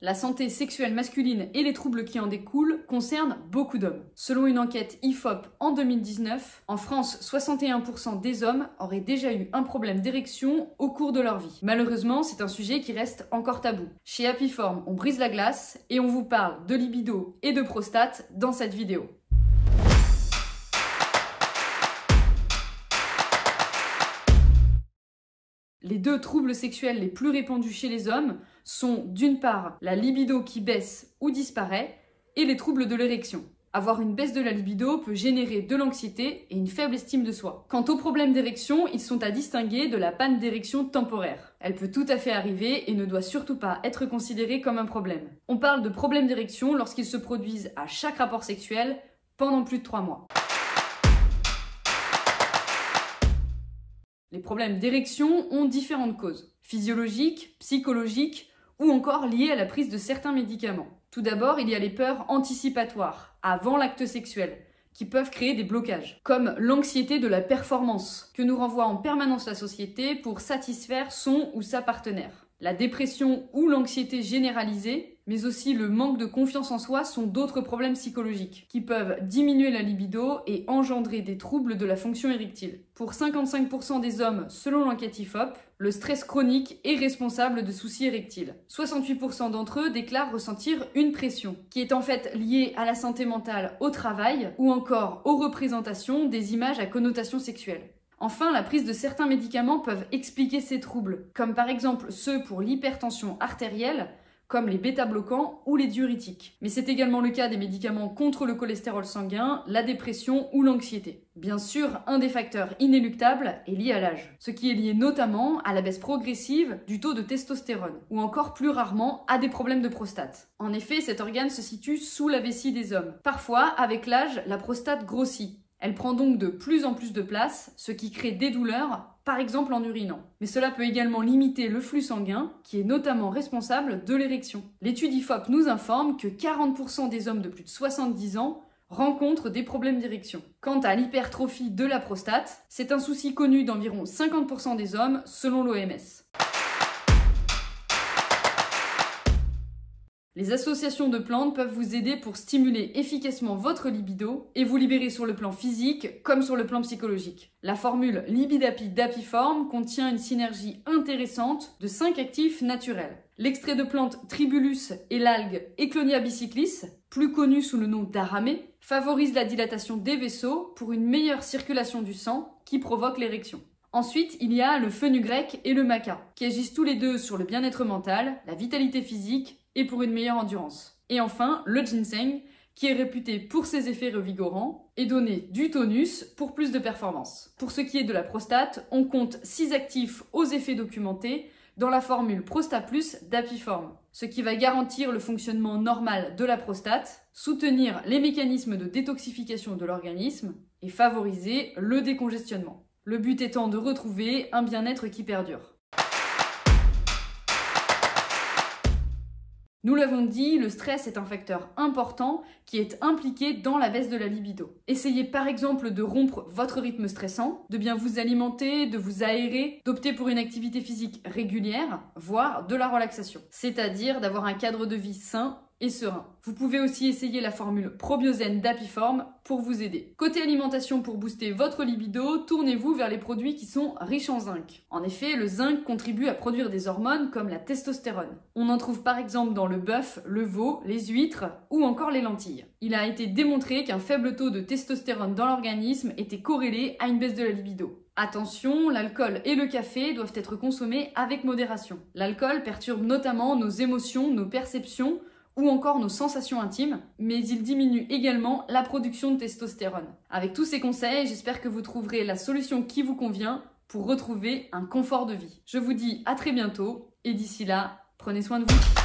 La santé sexuelle masculine et les troubles qui en découlent concernent beaucoup d'hommes. Selon une enquête IFOP en 2019, en France, 61% des hommes auraient déjà eu un problème d'érection au cours de leur vie. Malheureusement, c'est un sujet qui reste encore tabou. Chez Happyform, on brise la glace et on vous parle de libido et de prostate dans cette vidéo. Les deux troubles sexuels les plus répandus chez les hommes sont d'une part la libido qui baisse ou disparaît et les troubles de l'érection. Avoir une baisse de la libido peut générer de l'anxiété et une faible estime de soi. Quant aux problèmes d'érection, ils sont à distinguer de la panne d'érection temporaire. Elle peut tout à fait arriver et ne doit surtout pas être considérée comme un problème. On parle de problèmes d'érection lorsqu'ils se produisent à chaque rapport sexuel pendant plus de 3 mois. Les problèmes d'érection ont différentes causes, physiologiques, psychologiques ou encore liées à la prise de certains médicaments. Tout d'abord, il y a les peurs anticipatoires, avant l'acte sexuel, qui peuvent créer des blocages, comme l'anxiété de la performance, que nous renvoie en permanence la société pour satisfaire son ou sa partenaire. La dépression ou l'anxiété généralisée, mais aussi le manque de confiance en soi sont d'autres problèmes psychologiques qui peuvent diminuer la libido et engendrer des troubles de la fonction érectile. Pour 55% des hommes, selon l'enquête IFOP, le stress chronique est responsable de soucis érectiles. 68% d'entre eux déclarent ressentir une pression, qui est en fait liée à la santé mentale au travail ou encore aux représentations des images à connotation sexuelle. Enfin, la prise de certains médicaments peuvent expliquer ces troubles, comme par exemple ceux pour l'hypertension artérielle, comme les bêta-bloquants ou les diurétiques. Mais c'est également le cas des médicaments contre le cholestérol sanguin, la dépression ou l'anxiété. Bien sûr, un des facteurs inéluctables est lié à l'âge, ce qui est lié notamment à la baisse progressive du taux de testostérone, ou encore plus rarement à des problèmes de prostate. En effet, cet organe se situe sous la vessie des hommes. Parfois, avec l'âge, la prostate grossit. Elle prend donc de plus en plus de place, ce qui crée des douleurs, par exemple en urinant. Mais cela peut également limiter le flux sanguin, qui est notamment responsable de l'érection. L'étude IFOP nous informe que 40% des hommes de plus de 70 ans rencontrent des problèmes d'érection. Quant à l'hypertrophie de la prostate, c'est un souci connu d'environ 50% des hommes, selon l'OMS. Les associations de plantes peuvent vous aider pour stimuler efficacement votre libido et vous libérer sur le plan physique comme sur le plan psychologique. La formule Libidapi d'Happyform contient une synergie intéressante de 5 actifs naturels. L'extrait de plante Tribulus et l'algue Eclonia bicyclis, plus connue sous le nom d'aramé, favorise la dilatation des vaisseaux pour une meilleure circulation du sang qui provoque l'érection. Ensuite, il y a le fenugrec et le maca, qui agissent tous les deux sur le bien-être mental, la vitalité physique et pour une meilleure endurance. Et enfin, le ginseng, qui est réputé pour ses effets revigorants et donner du tonus pour plus de performance. Pour ce qui est de la prostate, on compte 6 actifs aux effets documentés dans la formule ProstaPlus d'Happyform, ce qui va garantir le fonctionnement normal de la prostate, soutenir les mécanismes de détoxification de l'organisme et favoriser le décongestionnement. Le but étant de retrouver un bien-être qui perdure. Nous l'avons dit, le stress est un facteur important qui est impliqué dans la baisse de la libido. Essayez par exemple de rompre votre rythme stressant, de bien vous alimenter, de vous aérer, d'opter pour une activité physique régulière, voire de la relaxation. C'est-à-dire d'avoir un cadre de vie sain et serein. Vous pouvez aussi essayer la formule Probiozen d'Happyform pour vous aider. Côté alimentation, pour booster votre libido, tournez-vous vers les produits qui sont riches en zinc. En effet, le zinc contribue à produire des hormones comme la testostérone. On en trouve par exemple dans le bœuf, le veau, les huîtres ou encore les lentilles. Il a été démontré qu'un faible taux de testostérone dans l'organisme était corrélé à une baisse de la libido. Attention, l'alcool et le café doivent être consommés avec modération. L'alcool perturbe notamment nos émotions, nos perceptions, ou encore nos sensations intimes, mais il diminue également la production de testostérone. Avec tous ces conseils, j'espère que vous trouverez la solution qui vous convient pour retrouver un confort de vie. Je vous dis à très bientôt, et d'ici là, prenez soin de vous.